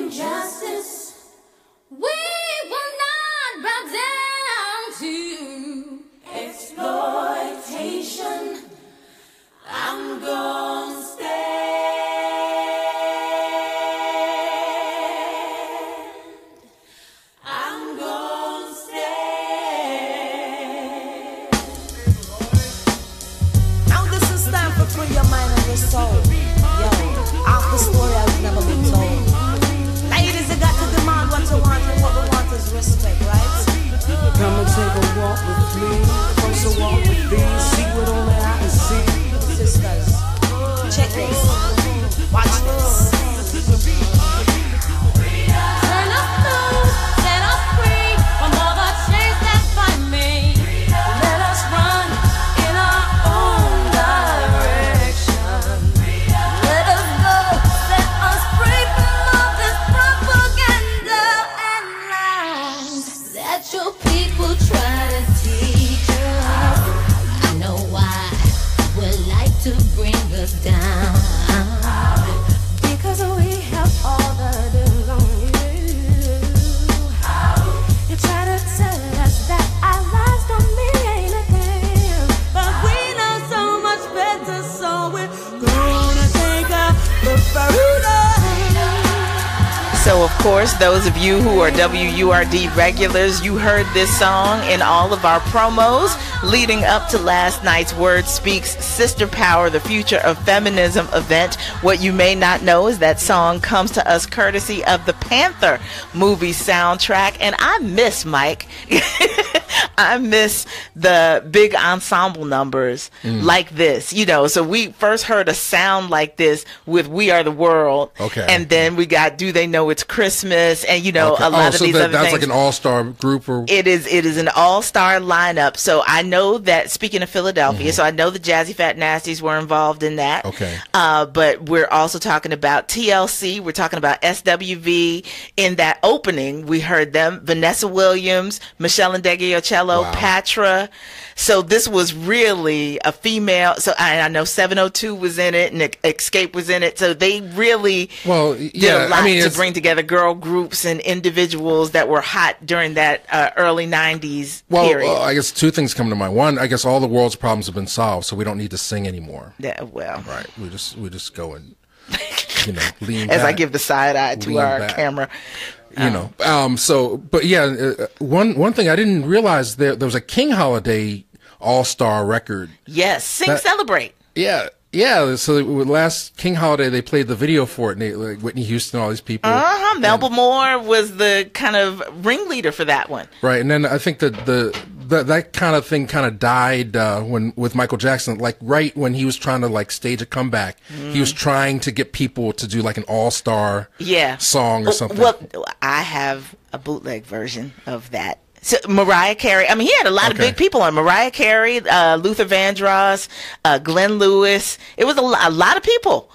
injustice.
We will not bow down to
exploitation. I'm gonna stay.
Free your mind and your soul.
course, those of you who are WURD regulars, you heard this song in all of our promos leading up to last night's Word Speaks Sister Power, the Future of Feminism event. What you may not know is that song comes to us courtesy of the Panther movie soundtrack. And I miss, Mike, I miss the big ensemble numbers like this. You know, so we first heard a sound like this with We Are the World.
Okay.
And then we got Do They Know It's Christmas? And, you know, a lot of these other
that's
things.
like an all-star group? Or...
It is an all-star lineup. So I know that, speaking of Philadelphia, so I know the Jazzy Fat Nasties were involved in that.
Okay.
But we're also talking about TLC. We're talking about SWV. In that opening, we heard them. Vanessa Williams, Michelle Ndegeocello, Patra. So this was really a female. So I know 702 was in it and Escape was in it. So they really did a lot to bring together girl groups and individuals that were hot during that early 90s period.
Well, I guess two things come to mind. One, I guess all the world's problems have been solved, so we don't need to sing anymore.
Yeah, well.
Right. We just go and, you know, lean
As
back.
I give the side eye to our camera.
You know, but yeah, one thing I didn't realize there was a King Holiday all-star record.
Yes, Celebrate.
Yeah. So last King Holiday, they played the video for it, and like Whitney Houston, all these people.
Melba Moore was the kind of ringleader for that one.
Right, and then I think that that kind of thing kind of died with Michael Jackson. Like right when he was trying to like stage a comeback, he was trying to get people to do like an all-star song or something.
Well, I have a bootleg version of that. So Mariah Carey, I mean, he had a lot of big people on. Mariah Carey, Luther Vandross, Glenn Lewis. It was a lot of people.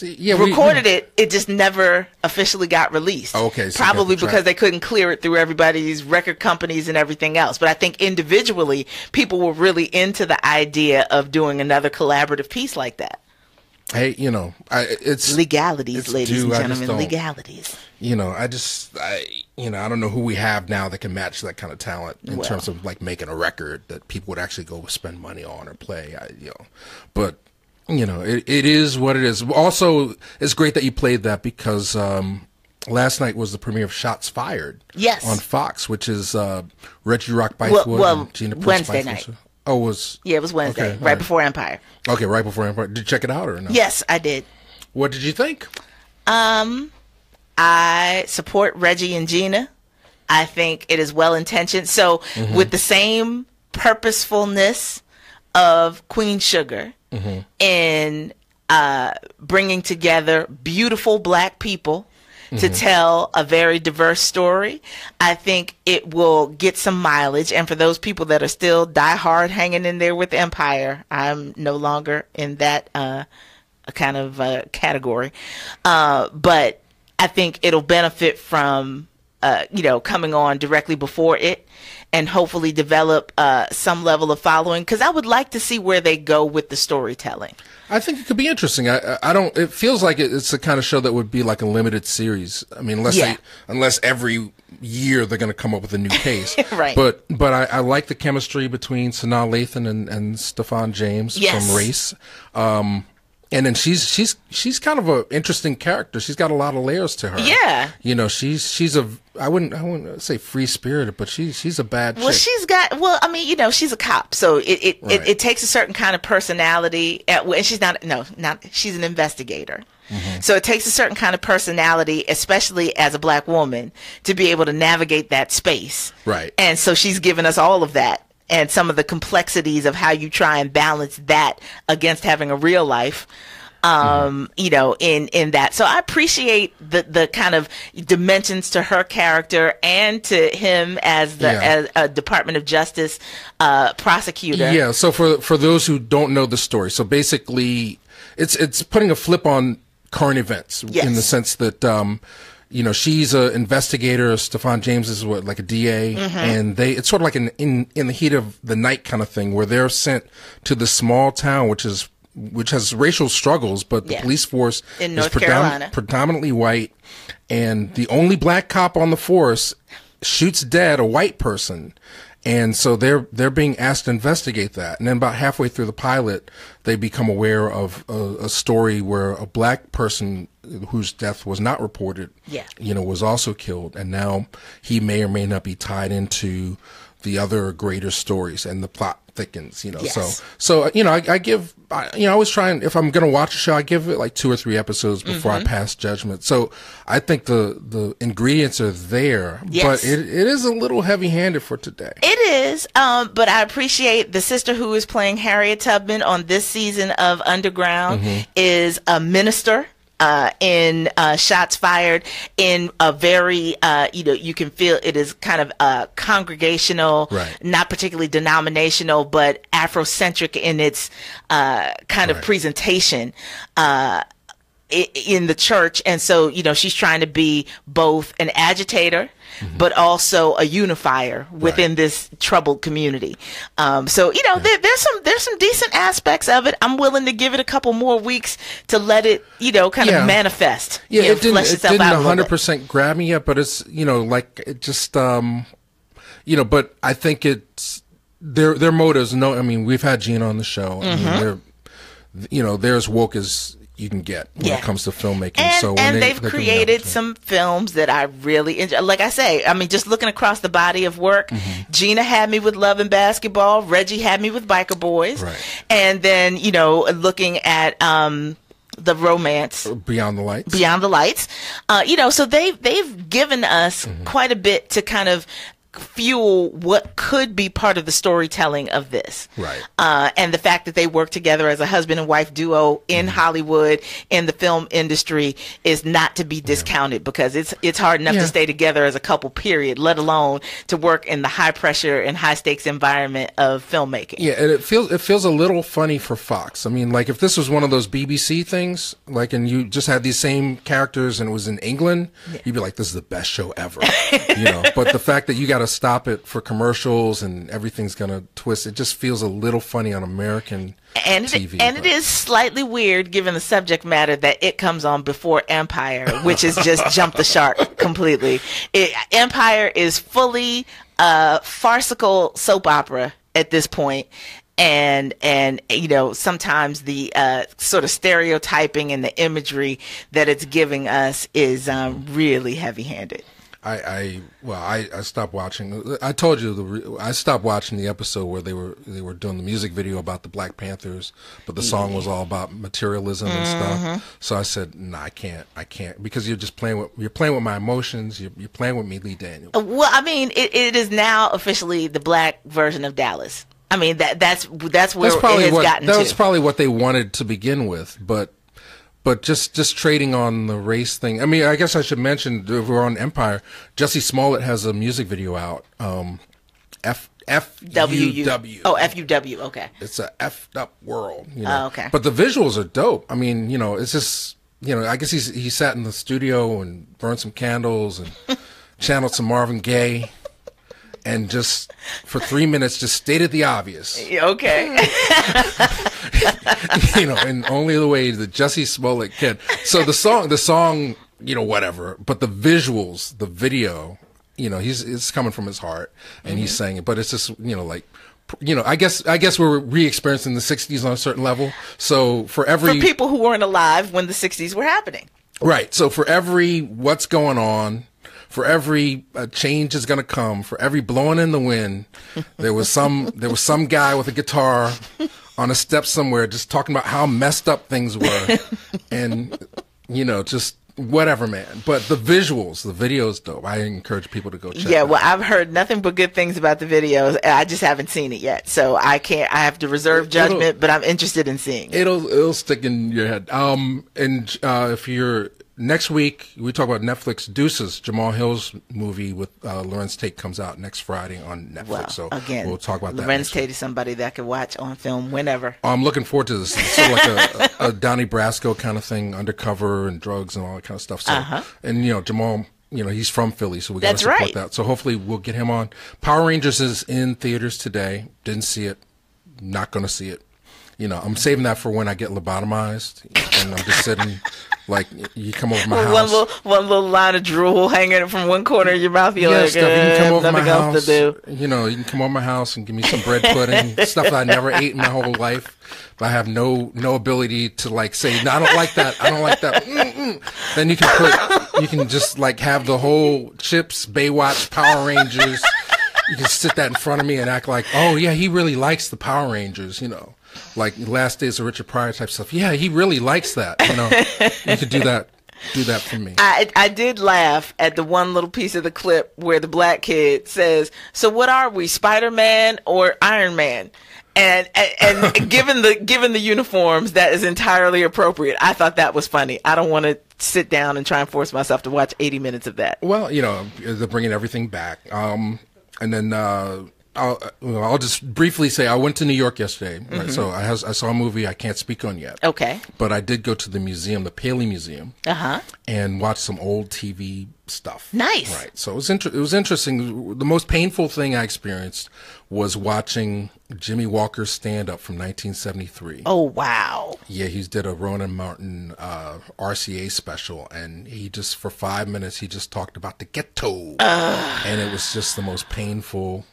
Recorded it. It just never officially got released.
Okay. So
probably because they couldn't clear it through everybody's record companies and everything else. But I think individually, people were really into the idea of doing another collaborative piece like that.
Hey, you know, it's
legalities, ladies and gentlemen, legalities.
You know, I don't know who we have now that can match that kind of talent in terms of like making a record that people would actually go spend money on or play. But you know, it is what it is. Also, it's great that you played that because last night was the premiere of Shots Fired.
Yes.
On Fox, which is Reggie Rock Bythewood and Gina Prince
Wednesday night.
Oh, it was
Wednesday, right before Empire.
Okay, right before Empire. Did you check it out or no?
Yes, I did.
What did you think?
I support Reggie and Gina. I think it is well intentioned. So with the same purposefulness of Queen Sugar in bringing together beautiful black people to tell a very diverse story, I think it will get some mileage. And for those people that are still diehard hanging in there with Empire, I'm no longer in that kind of category. But I think it'll benefit from, coming on directly before it and hopefully develop some level of following, because I would like to see where they go with the storytelling.
I think it could be interesting. It feels like it's the kind of show that would be like a limited series. I mean, unless every year they're going to come up with a new case.
Right.
But I like the chemistry between Sanaa Lathan and Stefan James from Race. And then she's kind of an interesting character. She's got a lot of layers to her.
Yeah.
You know, she's I wouldn't say free spirited, but she's a bad chick.
Well, she's a cop, so it takes a certain kind of personality. And she's she's an investigator. So it takes a certain kind of personality, especially as a black woman, to be able to navigate that space.
Right.
And so she's given us all of that. And some of the complexities of how you try and balance that against having a real life, in that. So I appreciate the kind of dimensions to her character and to him as as a Department of Justice prosecutor.
Yeah. So for those who don't know the story, so basically it's putting a flip on current events in the sense that she's an investigator. Stefan James is like a DA, and it's sort of like in the heat of the night kind of thing, where they're sent to the small town, which has racial struggles, but the police force
in
is
North Carolina,
predominantly white, and the only black cop on the force shoots dead a white person. And so they're being asked to investigate that. And then about halfway through the pilot, they become aware of a story where a black person whose death was not reported, was also killed. And now he may or may not be tied into the other greater stories, and the plot thickens, So I always try, and if I'm going to watch a show, I give it like 2 or 3 episodes before I pass judgment. So I think the ingredients are there, but it is a little heavy handed for today.
It is, but I appreciate the sister who is playing Harriet Tubman on this season of Underground is a minister. In Shots Fired, in a very, you can feel it is kind of congregational, not particularly denominational, but Afrocentric in its kind of presentation in the church. And so, she's trying to be both an agitator, but also a unifier within this troubled community. There's some decent aspects of it. I'm willing to give it a couple more weeks to let it, kind of manifest.
Yeah, it didn't
flesh itself out
100% grab me yet, but it's, but I think it's their motives. No, I mean, we've had Gina on the show. I mean, they're as woke as you can get when it comes to filmmaking.
And they've created some films that I really enjoy. Like I say, I mean, just looking across the body of work, Gina had me with Love and Basketball, Reggie had me with Biker Boys, and then looking at the romance
Beyond the Lights.
So they've given us quite a bit to kind of fuel what could be part of the storytelling of this. And the fact that they work together as a husband and wife duo in Hollywood, in the film industry, is not to be discounted, because it's hard enough to stay together as a couple, period, let alone to work in the high pressure and high stakes environment of filmmaking.
Yeah, and it feels a little funny for Fox. I mean, like, if this was one of those BBC things, like, and you just had these same characters and it was in England, you'd be like, this is the best show ever. But the fact that you got to stop it for commercials and everything's going to twist, it just feels a little funny on American TV.
And it is slightly weird, given the subject matter, that it comes on before Empire, which is just jumped the shark completely. Empire is fully farcical soap opera at this point. And sometimes the sort of stereotyping and the imagery that it's giving us is really heavy-handed.
I stopped watching. I told you I stopped watching the episode where they were doing the music video about the Black Panthers, but the song was all about materialism and stuff. So I said, no, I can't, because you're just playing with my emotions. You're playing with me, Lee Daniels.
Well, I mean, it is now officially the black version of Dallas. I mean, that's where it has gotten to.
That was probably what they wanted to begin with, but just trading on the race thing. I mean, I guess I should mention, if we're on Empire, Jussie Smollett has a music video out. F-U-W.
Oh, F-U-W, okay.
It's a effed up world.
Okay.
But the visuals are dope. I mean, it's just, I guess he sat in the studio and burned some candles and channeled some Marvin Gaye. And just for 3 minutes, just stated the obvious.
Okay.
In only the way that Jussie Smollett can. So the song, whatever. But the visuals, the video, it's coming from his heart, and he's saying it. But it's just, I guess we're re-experiencing the '60s on a certain level. So for
people who weren't alive when the '60s were happening.
Right. So for every what's going on, for every change is going to come, for every blowing in the wind, there was some guy with a guitar on a step somewhere just talking about how messed up things were, and just whatever, man. But the visuals, the video's dope. I encourage people to go check.
Yeah, well, I've heard nothing but good things about the videos. I just haven't seen it yet, so I have to reserve judgment. But I'm interested in seeing it.
It'll stick in your head. If you're next week, we talk about Netflix Deuces, Jamal Hill's movie with Lorenz Tate, comes out next Friday on Netflix.
Well,
so
again,
we'll talk about that.
Lorenz Tate is somebody that I could watch on film whenever.
I'm looking forward to this. It's sort of like a Donnie Brasco kind of thing, undercover and drugs and all that kind of stuff. So, and Jamal, he's from Philly, so we got to support that. So hopefully we'll get him on. Power Rangers is in theaters today. Didn't see it. Not going to see it. I'm saving that for when I get lobotomized, and I'm just sitting. Like, you come over my house.
One little line of drool hanging from one corner of your mouth. You're like,
you can come over my house.
To do.
You can come over my house and give me some bread pudding, stuff that I never ate in my whole life. But I have no ability to like say, no, I don't like that. I don't like that. Then you can just like have the whole Chips, Baywatch, Power Rangers. You can sit that in front of me and act like, oh yeah, he really likes the Power Rangers, like Last Days of Richard Pryor type stuff. Yeah, he really likes that. You could do that for me.
I did laugh at the one little piece of the clip where the black kid says, "So what are we, Spider-Man or Iron Man?" And given the uniforms, that is entirely appropriate. I thought that was funny. I don't want to sit down and try and force myself to watch 80 minutes of that.
Well, they're bringing everything back. And then I'll just briefly say I went to New York yesterday. Right?
Mm-hmm.
So I saw a movie I can't speak on yet.
Okay.
But I did go to the museum, the Paley Museum, and watch some old TV stuff.
Nice.
Right. So it was interesting. The most painful thing I experienced was watching Jimmy Walker's stand-up from 1973.
Oh, wow.
Yeah, he did a Ronan Martin RCA special, and he just, for 5 minutes, he just talked about the ghetto. And it was just the most painful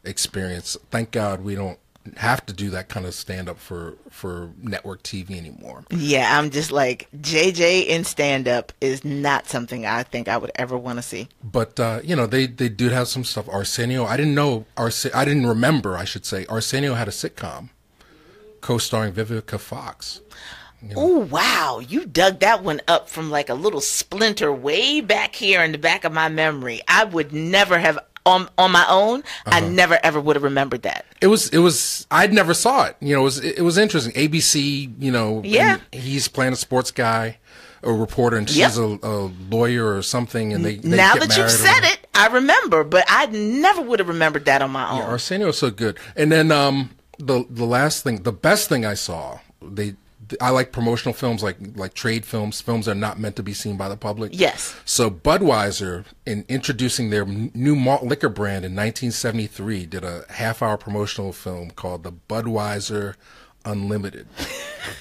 experience. Thank God we don't have to do that kind of stand-up for network TV anymore.
Yeah, I'm just like, JJ in stand-up is not something I think I would ever want to see.
But they do have some stuff. Arsenio, I didn't remember, I should say, Arsenio had a sitcom co-starring Vivica Fox.
Oh, wow. You dug that one up from like a little splinter way back here in the back of my memory. I would never have, on my own, I never ever would have remembered that.
It was I'd never saw it. It was interesting. ABC,
yeah.
He's playing a sports guy, a reporter, and she's a lawyer or something, and they
now
get
that you've said it, I remember, but I never would have remembered that on my own.
Yeah, Arsenio was so good. And then the best thing I saw, I like promotional films, like trade films that are not meant to be seen by the public.
Yes.
So Budweiser, in introducing their new malt liquor brand in 1973, did a half-hour promotional film called the Budweiser Unlimited.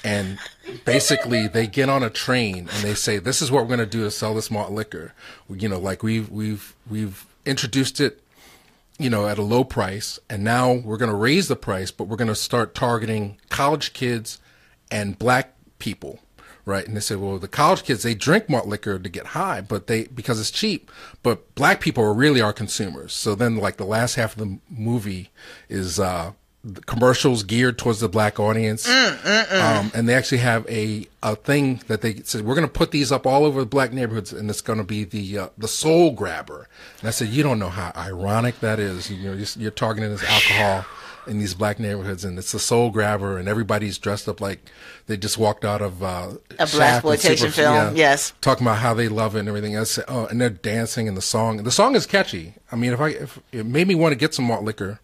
And basically, they get on a train and they say, "This is what we're going to do to sell this malt liquor. Like we've introduced it, at a low price, and now we're going to raise the price, but we're going to start targeting college kids and black people," right? And they said, well, the college kids, they drink malt liquor to get high, because it's cheap, but black people are really our consumers. So then, like, the last half of the movie is the commercials geared towards the black audience. And they actually have a thing that they said, we're going to put these up all over the black neighborhoods, and it's going to be the soul grabber. And I said, you don't know how ironic that is. You're targeting this alcohol in these black neighborhoods, and it's the soul grabber, and everybody's dressed up like they just walked out of
a blaxploitation film.
Yeah,
yes,
talking about how they love it and everything. I said, and they're dancing, and the song is catchy. I mean, if it made me want to get some malt liquor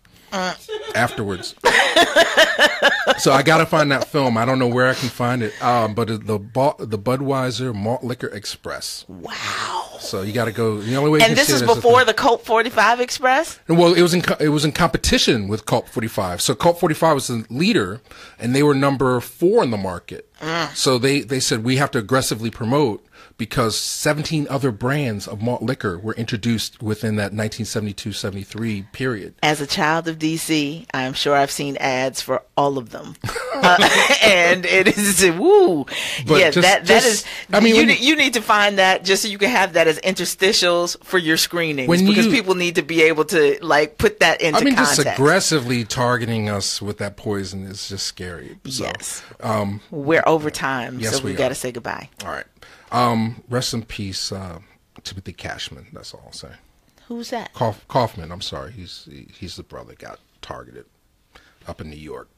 afterwards. So I gotta find that film. I don't know where I can find it, but the Budweiser Malt Liquor Express.
Wow.
So you got to go. The only way.
And this is before the Colt 45 Express.
Well, it was in competition with Colt 45. So Colt 45 was the leader, and they were number 4 in the market. So they said we have to aggressively promote, because 17 other brands of malt liquor were introduced within that 1972-73 period.
As a child of DC, I'm sure I've seen ads for all of them. And it is, woo. But yeah, that is, I mean, you need to find that just so you can have that as interstitials for your screenings, because people need to be able to, like, put that into context.
Just aggressively targeting us with that poison is just scary. So,
yes. We're over time, so we got to say goodbye.
All right. Rest in peace, Timothy Cashman. That's all I'll say.
Who's that?
Kaufman. I'm sorry. He's the brother that got targeted up in New York.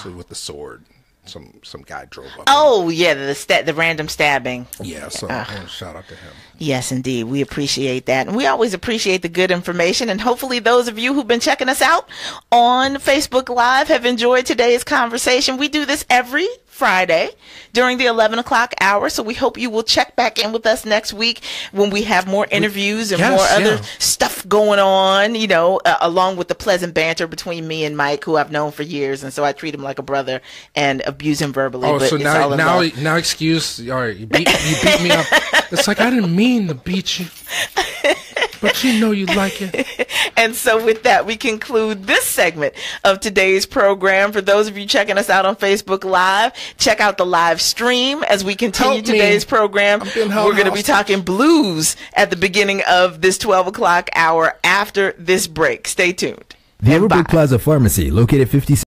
So with the sword. Some guy drove up.
Oh yeah, the random stabbing.
Yeah. So shout out to him.
Yes, indeed. We appreciate that, and we always appreciate the good information. And hopefully, those of you who've been checking us out on Facebook Live have enjoyed today's conversation. We do this every Friday during the 11 o'clock hour. So we hope you will check back in with us next week when we have more interviews and more other stuff going on, you know, along with the pleasant banter between me and Mike, who I've known for years. And so I treat him like a brother and abuse him verbally.
Oh,
but
so
it's
now excuse. All right, you beat me up. It's like, I didn't mean to beat you. But you know you like it.
And so with that, we conclude this segment of today's program. For those of you checking us out on Facebook Live, check out the live stream as we continue today's program. We're going to be talking blues at the beginning of this 12 o'clock hour after this break. Stay tuned.
The Everbrook Plaza Pharmacy, located 57